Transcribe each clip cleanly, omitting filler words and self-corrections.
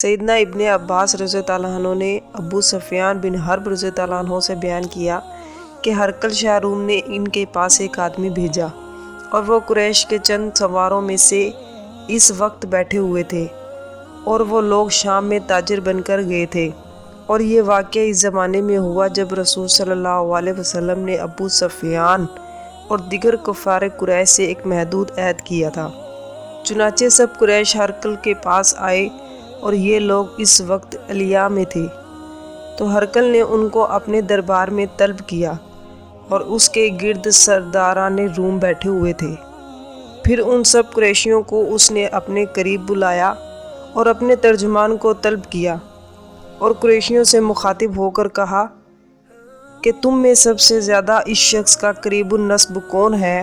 सैयदना इब्ने अब्बास रज़ियल्लाहु अन्हु ने अबू सुफियान बिन हर्ब रज़ियल्लाहु अन्हु से बयान किया कि हरकल शाह रूम ने इनके पास एक आदमी भेजा और वो कुरैश के चंद सवारों में से इस वक्त बैठे हुए थे और वो लोग शाम में ताजिर बनकर गए थे। और ये वाक़या इस ज़माने में हुआ जब रसूल सल्लल्लाहु अलैहि वसल्लम ने अबू सुफियान और दिगर कुफ़ार कुरैश से एक महदूद अहद किया था। चुनाचे सब कुरैश हरकल के पास आए और ये लोग इस वक्त अलिया में थे। तो हरकल ने उनको अपने दरबार में तलब किया और उसके गिर्द सरदारान रूम बैठे हुए थे। फिर उन सब कुरैशियों को उसने अपने करीब बुलाया और अपने तर्जुमान को तलब किया और कुरैशियों से मुखातिब होकर कहा कि तुम में सबसे ज़्यादा इस शख्स का करीबुन नस्ब कौन है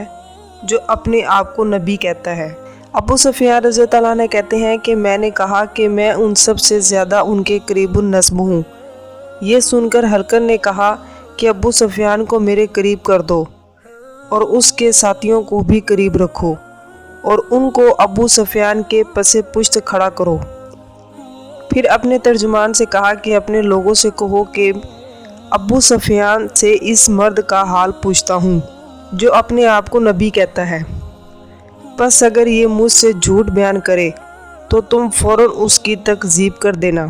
जो अपने आप को नबी कहता है। अबू सुफियान रज़ियल्लाहु अन्हु कहते हैं कि मैंने कहा कि मैं उन सब से ज़्यादा उनके करीबुन नस्ब हूँ। ये सुनकर हरकल ने कहा कि अबू सुफियान को मेरे करीब कर दो और उसके साथियों को भी करीब रखो और उनको अबू सुफियान के पसे पुश्त खड़ा करो। फिर अपने तर्जुमान से कहा कि अपने लोगों से कहो कि अबू सुफियान से इस मर्द का हाल पूछता हूँ जो अपने आप को नबी कहता है। बस अगर ये मुझसे झूठ बयान करे तो तुम फ़ौरन उसकी तकज़ीब कर देना।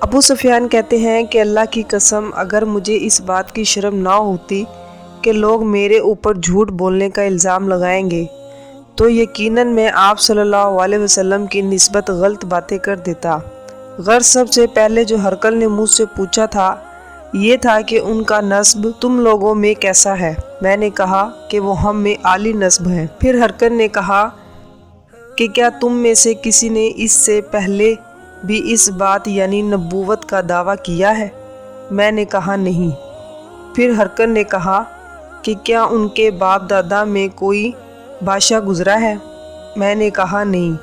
अबू सुफियान कहते हैं कि अल्लाह की कसम, अगर मुझे इस बात की शर्म ना होती कि लोग मेरे ऊपर झूठ बोलने का इल्ज़ाम लगाएंगे तो यकीनन मैं आप सल्लल्लाहु अलैहि वसल्लम की निस्बत गलत बातें कर देता। गर्ज सबसे पहले जो हरकल ने मुझसे पूछा था ये था कि उनका नस्ब तुम लोगों में कैसा है। मैंने कहा कि वो हम में आली नस्ब हैं। फिर हरकल ने कहा कि क्या तुम में से किसी ने इससे पहले भी इस बात यानी नबूवत का दावा किया है। मैंने कहा नहीं। फिर हरकल ने कहा कि क्या उनके बाप दादा में कोई बादशाह गुजरा है। मैंने कहा नहीं।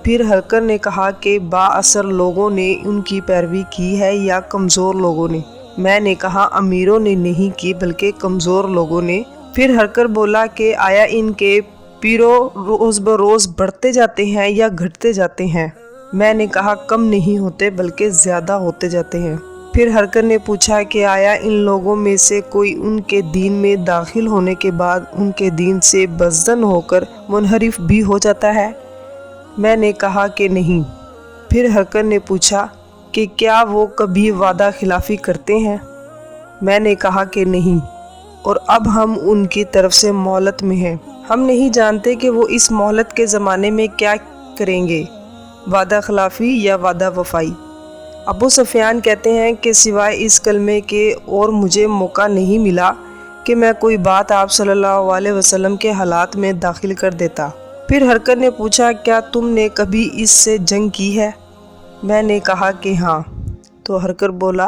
फिर हरकल ने कहा कि बाअसर लोगों ने उनकी पैरवी की है या कमज़ोर लोगों ने। मैंने कहा अमीरों ने नहीं की बल्कि कमज़ोर लोगों ने। फिर हरकल बोला कि आया इनके पीरो रोज़ बरोज़ बढ़ते जाते हैं या घटते जाते हैं। मैंने कहा कम नहीं होते बल्कि ज़्यादा होते जाते हैं। फिर हरकल ने पूछा कि आया इन लोगों में से कोई उनके दीन में दाखिल होने के बाद उनके दीन से बज़्ज़न होकर मुनहरिफ भी हो जाता है। मैंने कहा कि नहीं। फिर हरकल ने पूछा कि क्या वो कभी वादा खिलाफ़ी करते हैं। मैंने कहा कि नहीं और अब हम उनकी तरफ से मोहलत में हैं। हम नहीं जानते कि वो इस मोहलत के ज़माने में क्या करेंगे, वादा खिलाफ़ी या वादा वफ़ाई। अबू सुफियान कहते हैं कि सिवाय इस कलमे के और मुझे मौका नहीं मिला कि मैं कोई बात आप सल्लल्लाहु अलैहि वसल्लम के हालात में दाखिल कर देता। फिर हरकल ने पूछा क्या तुमने कभी इससे जंग की है। मैंने कहा कि हाँ। तो हरकल बोला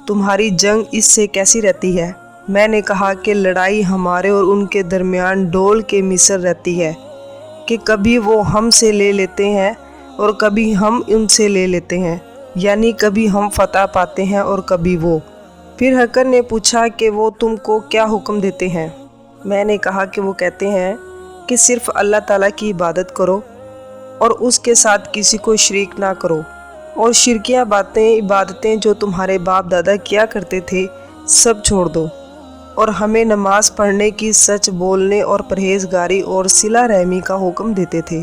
तुम्हारी जंग इससे कैसी रहती है। मैंने कहा कि लड़ाई हमारे और उनके दरमियान डोल के मिसर रहती है कि कभी वो हमसे ले लेते हैं और कभी हम उनसे ले लेते हैं, यानी कभी हम फतह पाते हैं और कभी वो। फिर हरकल ने पूछा कि वो तुमको क्या हुक्म देते हैं। मैंने कहा कि वो कहते हैं कि सिर्फ़ अल्लाह ताला की इबादत करो और उसके साथ किसी को शरीक ना करो और शिरकिया बातें इबादतें जो तुम्हारे बाप दादा किया करते थे सब छोड़ दो और हमें नमाज पढ़ने की, सच बोलने और परहेज़गारी और सिला रहमी का हुक्म देते थे।